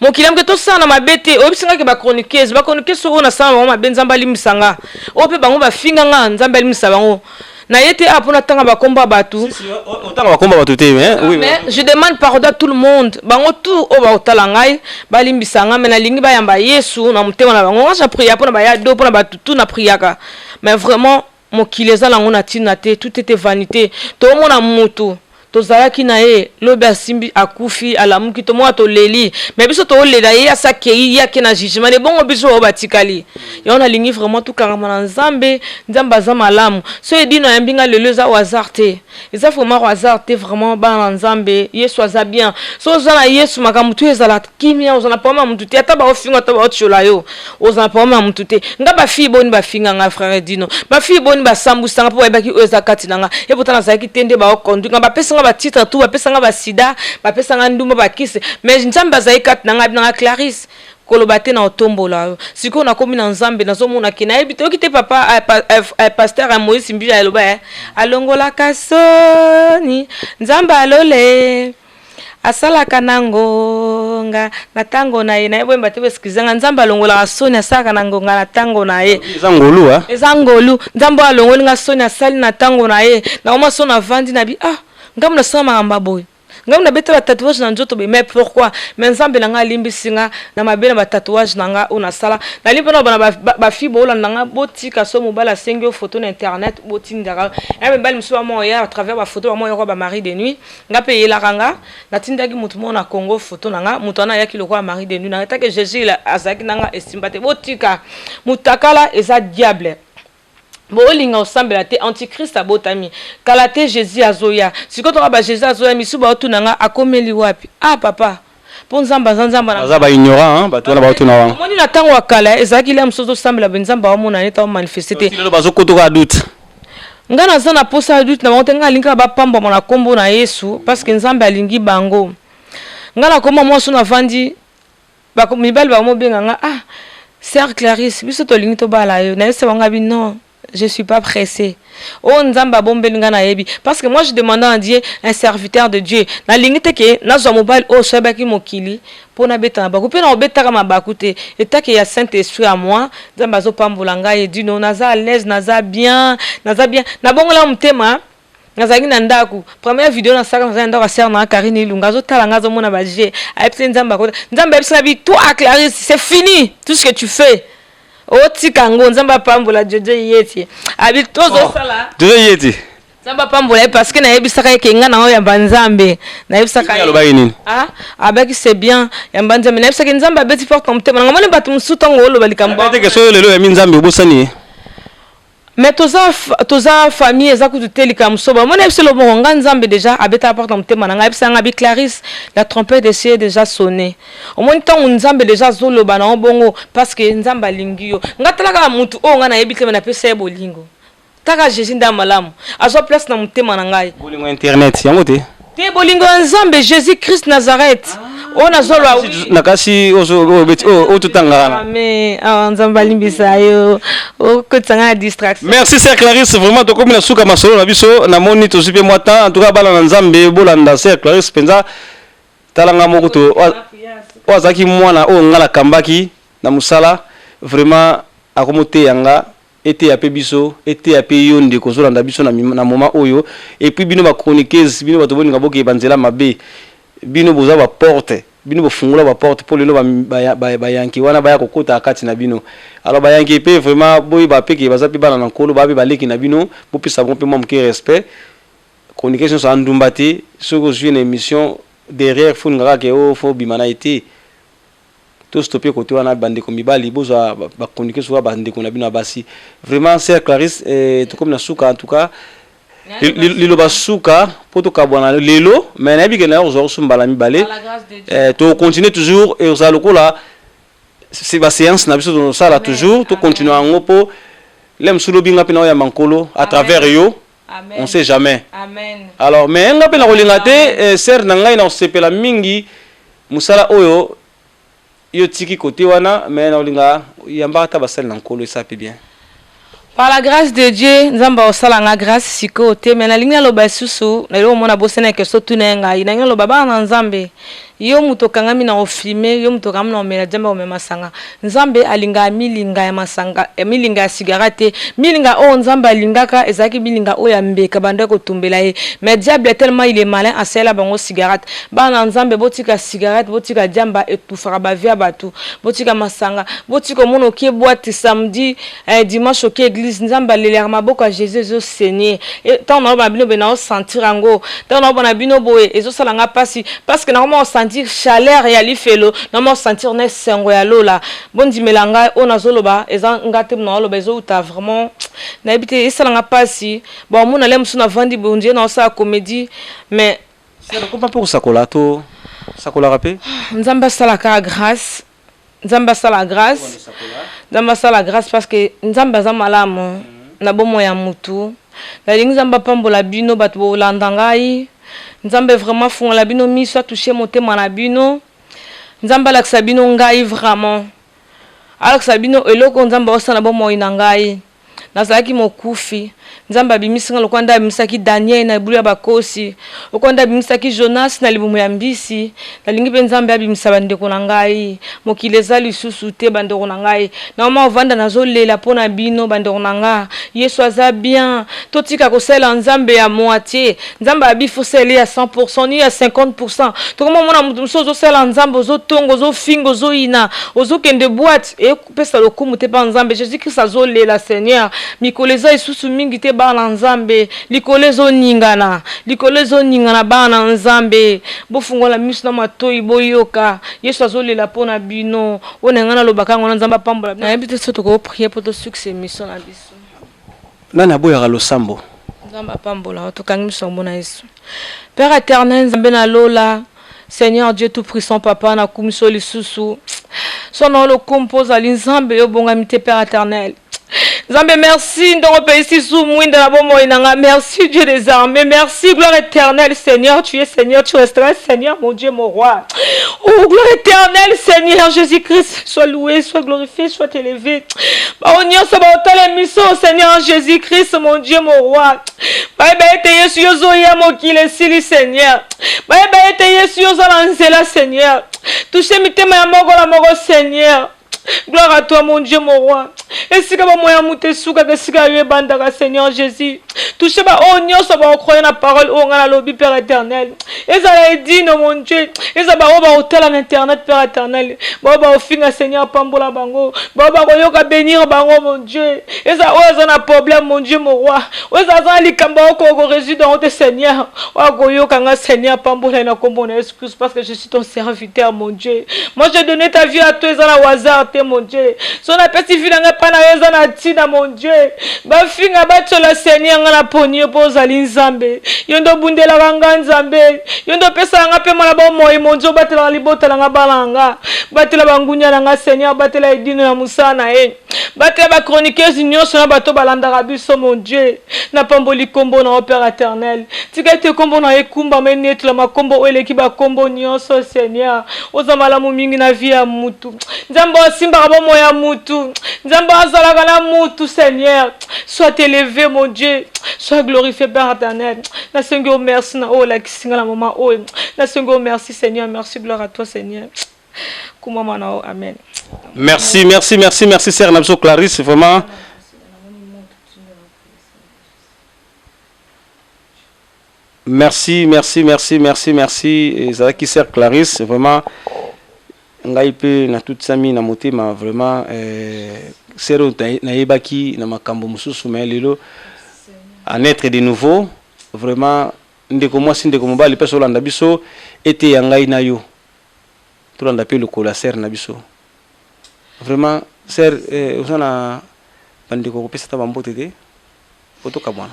mokilem ke to sana mabete obisinga ke ba chroniqueuse so na sana ma benzamba limisanga ope bango ba finga nga nzamba limisa bango na yete apona tanga ba komba batu otanga ba komba batu te oui mais je demande pardon à tout le monde bango tout o ba otala ngai ba limisanga mais na lingi ba yamba Yesu na mutema na bango nga priya pona ba ya do pona ba tutu na priaka mais vraiment mokileza lango na tina te tout était vanité to mona mutu tozalaki na ye lobe asimbi akufi alamuki to mwa to leli mais biso to lela ye asakei yake na jugement ne bongo biso o batikali yo na lingi vraiment tout karama na nzambe nzamba za malamu so edino yambinga lelo za hasard te eza vraiment hasard te vraiment ba na nzambe Yesu aza bien so zana Yesu makamutu ezala kimia ozana poma mutu te ata ba ofinga ata ba otchola yo ozana poma mutu te nga ba fi boni ba finga nga frère Dino ba fi boni ba sambusanga po ebaki oza kati nanga e potana zaki tende ba okonduka ba pesa ba titre tout ba pesanga ba sida ba pesanga ndumba ba kisse mais nzamba zaikat nanga bina Clarisse kolobate na otombola siko na komi na nzambe na zomona kina ebite okite papa pasteur Moïse Mbija eloba alongola kasoni nzamba alole asala kanango nga natango na ye na yebo mbate besikizanga nzamba alongola kasoni asala kanango nga natango na ye ezangolu nzamba alongola kasoni asali natango na ye na oma sona vandi na bi ngam na sama ngamba boy ngam na betela tatouage na nzoto be mais pourquoi mais nzambe na nga limbisinga na mabena ba tatouage na nga ona sala na limba na ba fibo ola na nga botika so mobala sengi photo na internet botindaka e bali msuba mo ya à travers ba photo mo yoko ba mari de nuit nga pe yela kanga na tindaki mutu mo na Congo photo na nga mutu na yaki lokwa mari de nuit na ta que Jésus la azaki na nga estimbate botika mutakala eza diable bolinga osambela te antichrist abotami kala te Jésus azoya sikoto ba Jésus azoya misuba otunanga akomeli wapi papa po nzamba na ba ignorant bato na batuna wango moni na tango akala ezaki la msozo sambela benzamba wa mona neta manifester te lelo bazokoto ka doute ngana zana posa doute na monte ngalinga ba pamba mona kombo na Yesu parce que nzamba alingi bango ngana koma mwa sona vandi ba mibali ba mo benga nga sœur Clarisse biso to lingi to bala yo na yesa wanga bi non. Je suis pas pressé. Oh nzamba bombelinga na yebi parce que moi je demandais à Dieu un serviteur de Dieu. Na lingite ke na zo mobile o sebaki mokili pona beta ba kupena obeta kama bakute et que ya Saint-Esprit à moi nzamba zo pambulanga et dit non naza à l'aise naza bien na bongola mtema nazaki na ndaku première vidéo na saka na ndako sœur na Karine Lunga zo tala ngazo mona ba je ayepse nzamba ko nzamba ebisa bi toi Clarisse c'est fini tout ce que tu fais otikango nzamba pambola jojo yeti abi tozo sala jojo yeti nzamba pambola parce que na yebisaka kenga na ya banzambe na yebisaka nini abaki c'est bien ya banzambe na yebisaka nzamba beti porte comme tema ngomane batu musuta ngolo balikamba te que so lelo ya minzambe obosani mais toza famille ezakutu telika musoba mona yebise lo bonga nzambe déjà abeta porte comme tema nga yebisa nga bi Clarisse la trompette essayait déjà sonner au moins temps nzambe déjà zoloba na bongo parce que nzamba lingio ngatalaka mutu o nga na yebite na pesa ya bolingo taka Jésus nda malamu azo place na mutema na ngai bolingo internet yango te bolingo nzambe Jésus Christ Nazareth ona zolwa nakasi o tutanga mais nzamba limbisa yo o kotanga distraction. Merci sœur Clarisse vraiment to komina suka masolo na biso na moni to supe mwata en tout cas bala na nzambe bolanda sœur Clarisse penza talanga moko to wazaki mwana o ngala kambaki na musala vraiment akomote yanga ete ya pe biso ete ya pe yonde kozolanda biso na moment oyo et puis bino ba chroniqueuse bino bato boninga boke banzela mabe bino boza ba porte bino bofungula ba porte pour lelo ba yanki wana ba ya kokota kati na bino. Alors ba yanki pe vraiment boy ba pe ki baza pe bana na nkolo ba be baleki na bino pour pisa bon pe mom ki respect. Communication so andumbati so ko une émission derrière fun ngaka ke o fo bimana été. Tout stopper côté wana bande ko mibali boza ba communiquer so ba ndeko na bino basi. Vraiment c'est Clarisse tout comme na suka en tout cas lilo basuka poto kabwana lelo mais na bikena ozo sumbala mibale to continuer toujours et oza lokola c'est ba séance na biso to sala toujours to continuer en opo lem sulo binga pena ya mankolo à travers yo. Amen. On sait jamais. Amen. Alors mais nga pena kolinga te ser na ngai na osepela mingi musala oyo yo tiki côté wana mais na olinga yamba ta basel na nkolo ça peut bien. Par la grâce de Dieu, nous avons la grâce si côté mais na linga lo basusu na lo mona bosena ke so tunenga ina lo baba na nzambe yo mutokanga mina ofilme yo mutokanga mina omela jambe omemasanga nzambe alinga milinga ya masanga milinga ya cigarette milinga o nzambe alingaka ezaki milinga o ya mbeka banda ko tumbela ye mais diable tellement il est malin à cela bango cigarette bana nzambe botika cigarette botika jamba etufara ba via batu botika masanga botika mono ki boîte samedi dimanche au église nzambe leler maboko à Jésus au Seigneur et tant na ba bino bena o sentir ango tant na ba bino boye ezo sala nga pasi parce que normalement sentir chaleur ya lifelo normalement sentir ne sengo ya lola bondi melanga on azoloba eza ngate na loba ezo uta vraiment na ebité esala nga pasi bon mona lem suna vandi bondi na sa comédie mais c'est le compas pour sakola to sakola rapé nzamba sala ka grâce nzamba sala grâce nzamba sala grâce parce que nzamba za malamu na bomo ya mutu na lingi nzamba pambola bino batu bolanda ngai nzambe vraiment fond la bino mi soit touché motema na bino nzamba la sabino ngai vraiment alors sabino eloko nzamba osana bomo ina ngai nazalaki mokufi nzamba bimisinga lokwanda bimisaki Daniel na bulu ya bakosi okwanda bimisaki Jonas na libumu ya mbisi nalingi pe nzambe abimisa bandeko na ngai mokileza lisusu te bandeko na ngai na mama ovanda nazolela pona bino bandeko na nga Yesu aza bien totika kosela nzambe ya moitié nzamba abifoseli ya 100% ni ya 50% to koma mona mutu sozo sela nzambe ozo tongo ozo fingo ozo ina ozo kende boîte e pesa lokumu te pa nzambe Jésus Christ azolela Seigneur mikoleza isusu mingi te bana nzambe likolezo ningana bana nzambe bofungola misu na matoi boyoka Yesu azolela pona bino onengana lobaka ngona nzamba pambola na yebite soto ko prier pour to succès mission na biso nana boya lo sambo nzamba pambola to kangi miso mbona Yesu Père éternel nzambe na lola Seigneur Dieu tout puissant papa na kumiso lisusu sono lo compose ali nzambe yo bonga mite Père éternel Zambé, merci de pays ici sous merci Dieu des armées, merci gloire éternelle Seigneur, tu es Seigneur, tu resteras Seigneur mon Dieu mon roi. Oh gloire éternelle Seigneur Jésus-Christ, sois loué, sois glorifié, sois élevé. Seigneur Jésus-Christ mon Dieu mon roi. Seigneur. Seigneur. Touchez la Seigneur. Gloire à toi mon Dieu mon roi. Et si comme moi monter souka que si que bandaka Seigneur Jésus. Touchez ba onyo so ba croire na parole o ngala lobi Père éternel. Et ça l'a dit non mon Dieu. Et ça ba o ba hôtel en internet Père éternel. Ba ba ofinga Seigneur pambola bango. Ba ba ko yoka bénir bango mon Dieu. Et ça o ça na problème mon Dieu mon roi. O ça ça likamba ko résident dans te Seigneur. O ko yoka nga Seigneur pambola na kombo na excuse parce que je suis ton serviteur mon Dieu. Moi j'ai donné ta vie à toi ça na hasard mon Dieu. Son appétit filanga pana yeza na tina mon Dieu. Ba finga ba tsola Seigneur ngana poni poza linzambe. Yondo bundela kanga nzambe. Yondo pesa nga pe mala ba moyi mon Dieu batela libota nga balanga. Batela bangunya nga Seigneur batela edino na musana batela ba chroniqueuse nyonso na bato balanda rabiso mon Dieu. Na pamboli kombo na Père éternel. Tika te kombo na ekumba menetle la makombo eleki ba kombo nyonso Seigneur. Ozamala mu mingi na vie ya mutu. Nzambo simba bomo ya mutu. Nzambo azalaka na mutu Seigneur. Sois élevé mon Dieu. Sois glorifié Père éternel. Na Seigneur merci na la kisinga la maman na Seigneur merci Seigneur. Merci gloire à toi Seigneur. Kumama na amen. Merci Sœur Nabso Clarisse vraiment. Merci. Et ça qui sert Clarisse vraiment. ngai pe na toute sami na motema vraiment sero na yebaki na makambo mususu mais lelo à naître de nouveau vraiment ndeko mwasi ndeko mobali pe solanda biso ete ya ngai na yo tolanda pe lokola ser na biso vraiment ser osana bandeko kopesa ta bambote te otoka bwana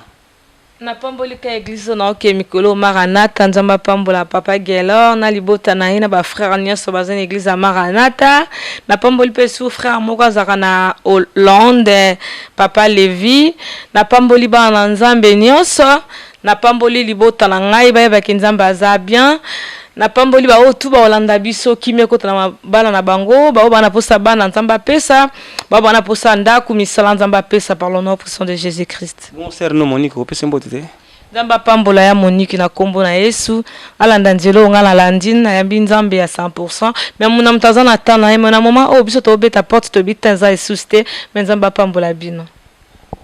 na pamboli ka église na oke mikolo Maranatha nzamba pambola papa Gelor na libota na ina ba frère nyonso baza na église ya Maranatha na pamboli pe su frère moko azaka na Hollande papa Levi na pamboli ba na nzambe nyonso na pamboli libota na ngai ba yeba kinzamba aza bien na pamboli ba o tuba Hollanda biso kimeko na bana na bango ba o bana posa bana nzamba pesa ba bana posa ndaku misala nzamba pesa par le nom puissant de Jésus-Christ. Bon ser no Monique o pesa mbote te. Nzamba pambola ya Monique na kombo na Yesu alanda nzelo ngala landine na yambi nzambe ya 100% mais muna mtaza na tana na moment o biso to beta porte to bitanza esuste mais nzamba pambola bino.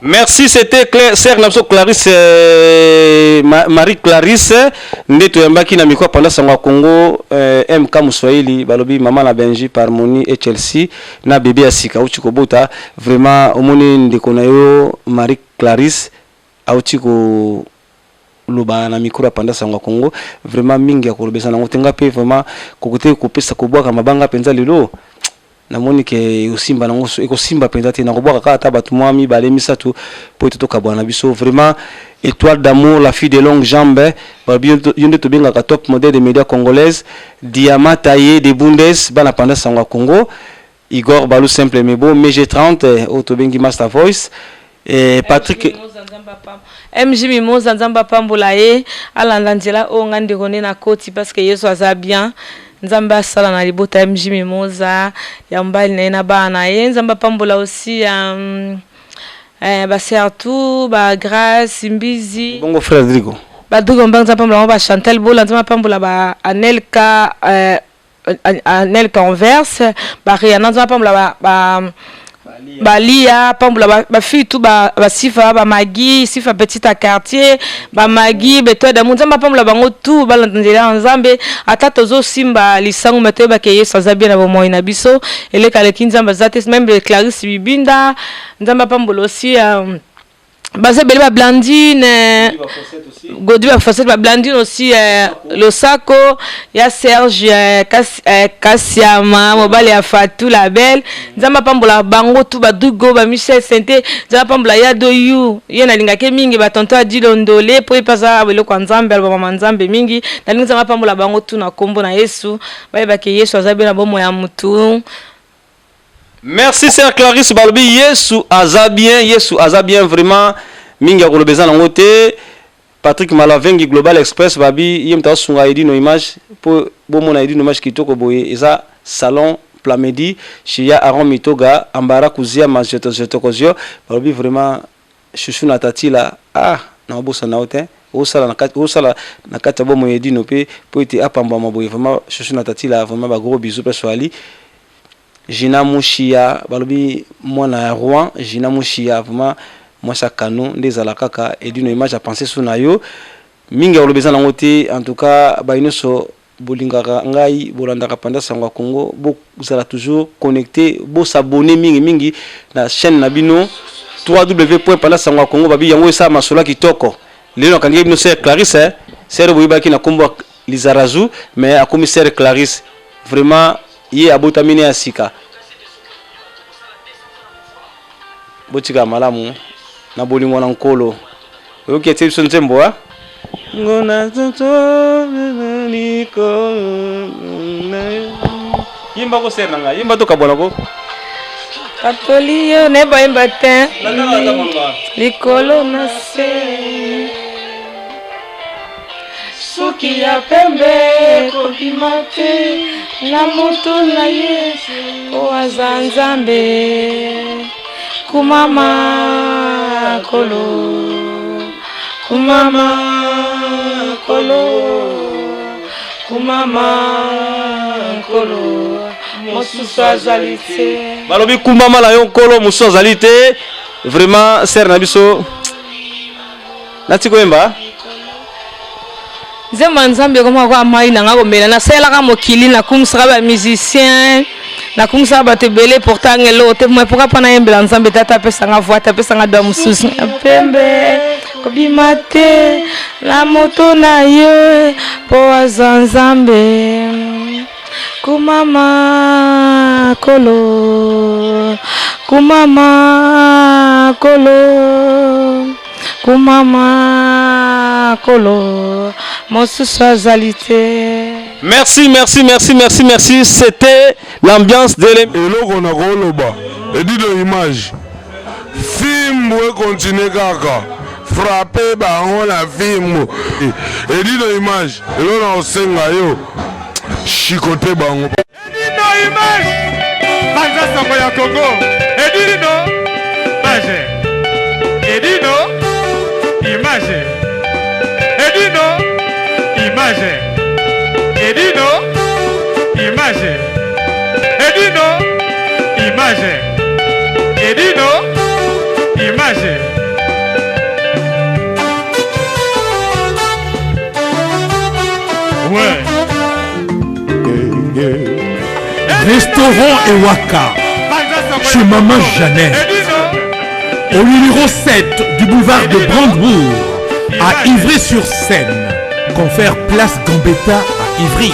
Merci, c'était Sœur Napso Clarisse, Marie Clarisse, ndeto yambaki na mikwa pendant sangwa Congo, MK Muswahili, balobi maman la Benji par Moni et Chelsea, na bébé Asika, uchiko bota, vraiment, omoni ndeko na yo, Marie Clarisse, uchiko luba na mikura pendant sangwa Congo, vraiment mingi ya kolobesa na ngotenga pe, vraiment, kokote kopesa kubwaka mabanga penza lilo, na moni ke usimba na ngoso eko simba pendate na kobwaka kata batu mwami bale misatu po totoka bwana biso vraiment étoile d'amour la fille de longue jambe babi yonde to benga ka top modèle des médias congolaises diamant taillé de Bundes bana pendant sangwa Congo Igor Balou simple mais beau MG30 auto bengi master voice et Patrick MJ Mimoza nzamba pambola ye alanda nzela o ngande kone na koti parce que Yesu aza bien nzamba sala na libota MJ Mimoza ya mbali na bana ye nzamba pambola aussi ba Sertou ba Grace Mbizi bongo frère Rodrigo ba Rodrigo mbanga pambola ba Chantal Bola nzamba pambola ba Anelka Anelka ba Rihanna nzamba pambola ba Balia pambola ba fille tout ba Sifa ba Magi Sifa petite à quartier ba Magi beto da munzamba pambola bango tout balandela nzambe atata zo simba lisangu meto ba keye sazabia na bomo ina biso ele kale kinzamba zate même Clarisse Bibinda nzamba pambola aussi Basé Beli ba Blandine Godi ba Fossette ba Blandine aussi le Sako ya Serge Kassiama mobali ya Fatou la belle nzamba pambola bango tout ba Dugo ba Michel Sente nzamba pambola ya Doyu yena lingake mingi ba tonto Adilondole po ipasa abelo kwa nzambe ba mama nzambe mingi na nzamba pambola bango tout na kombo na Yesu ba ke Yesu azabe na bomo ya mutu. Merci Sœur Clarisse Balbi, Yesu azabien vraiment minga kolobeza nango te. Patrick Malavengi Global Express babi yemta sunga edi no image po bomona edi no image kitoko boye eza salon Plamedi chez Aaron Mitoga ambara kuzia majotokozio babi vraiment chouchou na tati la na bosa na hote osala na kati bomo edi no pe po ete apamba maboye vraiment chouchou na tati la vraiment ba gros bisous personnali. Jina Mouchia, balobi mwana ya Rouen, Jina Mouchia, vraiment moi sa canon des alakaka et d'une image à penser sur nayo. Minga olobeza nango te en tout cas ba inoso bolingaka ngai bolandaka panda sangwa Congo, bo zala toujours connecté, bo s'abonner mingi na chaîne na bino www.pandasangwa Congo babi yango esa masola kitoko. Lelo kangi bino Sœur Clarisse, Sœur boyibaki na kombo Lizarazu, mais a commissaire Clarisse vraiment ye abotamine ya sika botika malamu na bolingo na nkolo oyoki ete biso nzembo ngona toto niko yimba ko ser nanga yimba to kabona ko Katolio ne ba yimba te likolo na se suki ya pembe kobimate na moto na Yesu o azanzambe kumama kolo mosusu azalite balobi kumama la yo kolo mosusu azalite vraiment ser na biso nati koyemba nzembo nzambe koma kwa mai na nga komela nasalaka mokili nakumisaka bamusicien nakumisaka bato ebele pourtant ngelo te moi pourquoi pas nayembela nzambe tata apesanga voite apesanga doa mosusu pembe kobima te na moto na yo po aza nzambe kumama kolo kumama kolo kumama kolo mosusu azali te. Merci, merci, merci, merci, merci. C'était l'ambiance de l'émission. eloko na koloba edino image fimbo ekontinue kaka frappe bango na fimbo edino image eloko na kosenga yo chikote bango edino image banza sango ya Congo edino image edino image edino image edino image edino image edino image ouais Restaurant Ewaka chez Maman Jeannette au numéro 7 du boulevard de Brandebourg à Ivry-sur-Seine. Confère Place Gambetta à Ivry.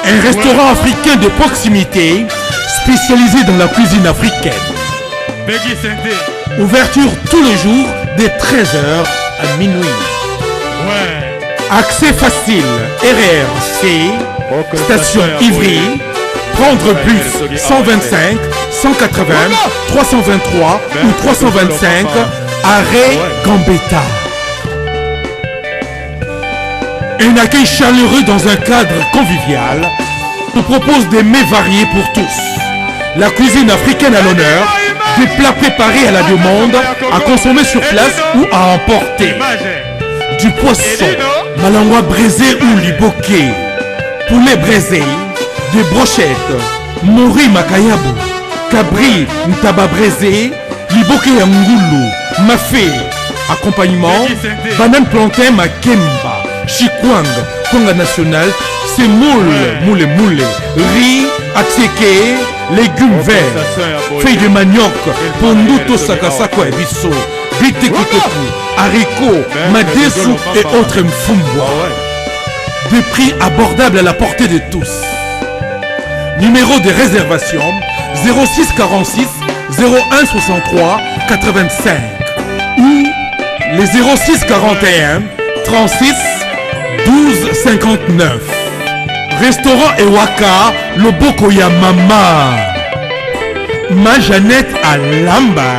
Un restaurant africain de proximité spécialisé dans la cuisine africaine. Ouverture tous les jours dès 13h à minuit. Accès facile, RRC, station Ivry, prendre bus 125, 180, 323 ou 325, arrêt Gambetta. Un accueil chaleureux dans un cadre convivial nous propose des mets variés pour tous. La cuisine africaine à l'honneur, des plats préparés à la demande, à consommer sur place ou à emporter. Du poisson, malangwa braisé ou liboké, poulet braisé, des brochettes, mori makayabu, cabri ntaba braisé, liboké yangoulou, mafé. Accompagnement, banane plantain makemba, chikwang, konga national, semoule, moule, riz, atseke, légumes verts, feuilles de manioc, ponduto sakasako et bisso, bitekikoku, haricots, madesu et autres mfumbwa. Des prix abordables à la portée de tous. Numéro de réservation 06 46 01 63 85 ou les 06 41 36 12 59. Restaurant Ewaka, Loboko ya Mama. Ma Jeannette à Lamba.